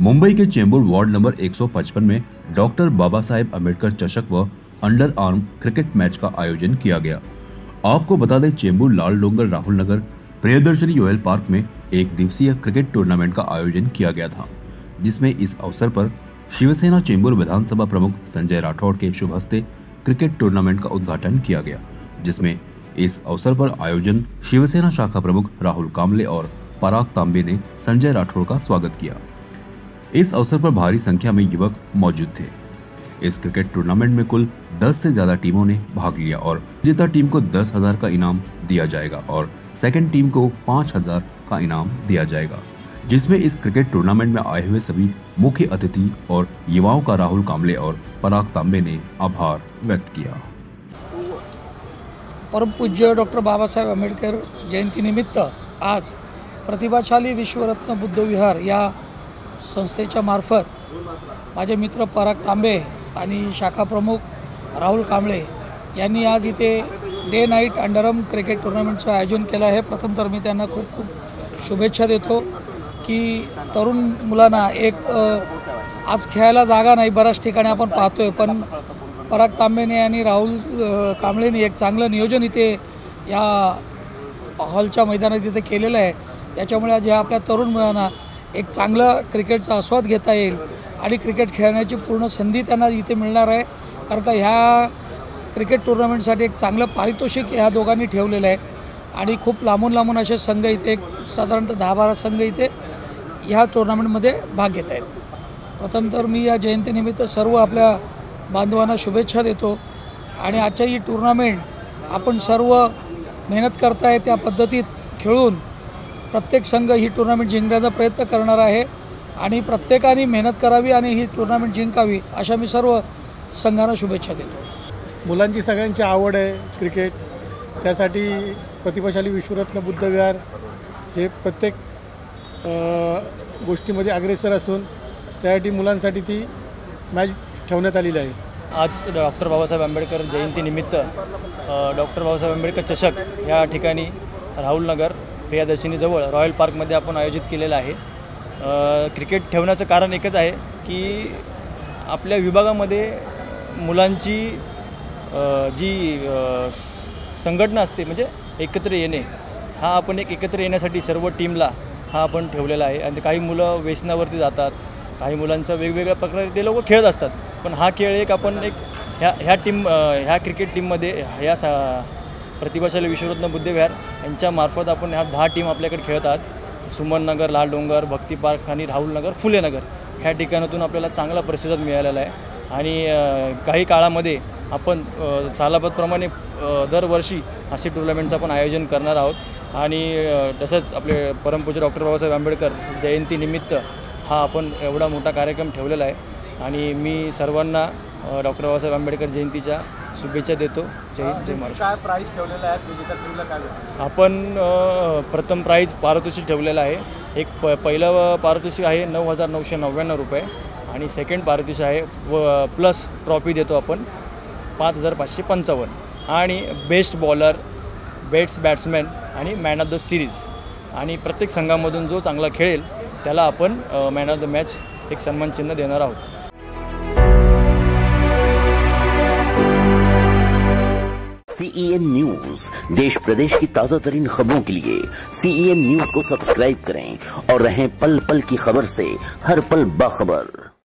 मुंबई के Chembur ward number 155 में doctor Baba Saheb Ambedkar चषक व अंडर आर्म क्रिकेट मैच का आयोजन किया गया। आपको बता दें, चेंबूर लाल डोंगर राहुल नगर प्रियदर्शनी रॉयल पार्क में एक दिवसीय क्रिकेट टूर्नामेंट का आयोजन किया गया था, जिसमें इस अवसर पर शिवसेना चेंबूर विधानसभा प्रमुख संजय राठौड़ के शुभ हस्ते क्रिकेट टूर्नामेंट का उद्घाटन किया गया, जिसमें इस अवसर पर आयोजन शिवसेना शाखा प्रमुख राहुल कामले और पराग तांबे ने संजय राठौड़ का स्वागत किया। इस अवसर पर भारी संख्या में युवक मौजूद थे। इस क्रिकेट टूर्नामेंट में कुल 10 से ज्यादा टीमों ने भाग लिया और विजेता टीम को 10,000 का इनाम दिया जाएगा और सेकंड टीम को 5,000 का इनाम दिया जाएगा, जिसमें इस क्रिकेट टूर्नामेंट में आए हुए सभी मुख्य अतिथि और युवाओं का राहुल कामले और पराग तांबे ने आभार व्यक्त किया। परम पूज्य डॉक्टर बाबासाहेब आंबेडकर जयंती निमित्त आज प्रतिभाशाली विश्वरत्न बुद्ध विहार या संस्थेच्या मार्फत माझे मित्र पराग तांबे आणि शाखा प्रमुख राहुल कांबळे यांनी आज इथे डे नाईट अंडरआर्म क्रिकेट टूर्नामेंटचं आयोजन केलं आहे। प्रथम तर मी त्यांना खूप खूप शुभेच्छा देतो की तरुण मुलांना एक आज खेळायला जागा नाही, बऱ्याच ठिकाणी आपण पाहतोय, पण पराग तांबेने आणि राहुल कांबळेने एक चांगलं नियोजन इथे या हॉलच्या मैदानात इथे केलेलं आहे। त्याच्यामुळे आज आपल्या तरुण मुलांना एक चांगलं क्रिकेटचा आस्वाद घेता येईल आणि क्रिकेट खेळण्याची पूर्ण संधी त्यांना इथे मिळणार आहे, कारण का ह्या क्रिकेट टूर्नामेंटसाठी एक चांगलं पारितोषिक ह्या दोघांनी ठेवलेलं आहे आणि खूप लांबून असे संघ इथे साधारणतः 10-12 संघ इथे ह्या टूर्नामेंटमध्ये भाग घेत आहेत। प्रथम तर मी या जयंतीनिमित्त सर्व आपल्या बांधवांना शुभेच्छा देतो आणि आजची ही टूर्नामेंट आपण सर्व मेहनत करताय त्या पद्धतीत खेळून प्रत्येक संघ ही टूर्नामेंट जिंकण्याचा प्रयत्न करणार आहे आणि प्रत्येकाने मेहनत करावी आणि ही टूर्नामेंट जिंकावी अशा मी सर्व संघांना शुभेच्छा देतो। मुलांची सगळ्यांची आवड आहे क्रिकेट, त्यासाठी प्रतिभाशाली विश्वरत्न बुद्ध विहार हे प्रत्येक गोष्टीमध्ये अग्रेसर असून त्यासाठी मुलांसाठी ती मॅच ठेवण्यात आलेली आहे। आज डॉक्टर बाबासाहेब आंबेडकर जयंतीनिमित्त डॉक्टर बाबासाहेब आंबेडकर चषक या ठिकाणी राहुल नगर प्रियदर्शनीजवळ रॉयल पार्कमध्ये आपण आयोजित केलेलं आहे। क्रिकेट ठेवण्याचं कारण एकच आहे की आपल्या विभागामध्ये मुलांची जी संघटना असते, म्हणजे एकत्र येणे, हा आपण एकत्र येण्यासाठी सर्व टीमला हा आपण ठेवलेला आहे। आणि काही मुलं व्यसनावरती जातात, काही मुलांचं वेगवेगळ्या प्रकारे ते लोक खेळत असतात, पण हा खेळ एक आपण ह्या क्रिकेट टीममध्ये ह्या प्रतिभाशाली विश्वरत्न बुद्ध विहार यांच्यामार्फत आपण ह्या 10 टीम आपल्याकडे खेळत आहात। सुमन नगर, लाल डोंगर, भक्ती पार्क आणि राहुल नगर, फुले नगर ह्या ठिकाणातून आपल्याला चांगला प्रतिसाद मिळालेला आहे आणि काही काळामध्ये आपण सालाबतप्रमाणे दरवर्षी असे टूर्नामेंटचं आपण आयोजन करणार आहोत आणि तसंच आपले परमपूज्य डॉक्टर बाबासाहेब आंबेडकर जयंतीनिमित्त हा आपण एवढा मोठा कार्यक्रम ठेवलेला आहे आणि मी सर्वांना डॉक्टर बाबासाहेब आंबेडकर जयंतीच्या शुभेच्छा देतो। जय हिंद, जय महाराष्ट्र। काय प्राइस ठेवलेला आहे विजेत्या टीमला काय? आपण प्रथम प्राइज पारितोषिक ठेवलेलं आहे। एक पहिलं पारितोषिक आहे 9,999 रुपये आणि सेकंड पारितोषिक आहे व प्लस ट्रॉफी देतो आपण 5,555 आणि बेस्ट बॉलर, बेस्ट बॅट्समॅन आणि मॅन ऑफ द सिरीज आणि प्रत्येक संघामधून जो चांगला खेळेल त्याला आपण मॅन ऑफ द मॅच एक सन्मान चिन्ह देणार आहोत। CEN न्यूज, देश प्रदेश की ताज़ा तरीन खबरों के लिए CEN न्यूज को सब्सक्राइब करें और रहें पल पल की खबर से हर पल बाखबर।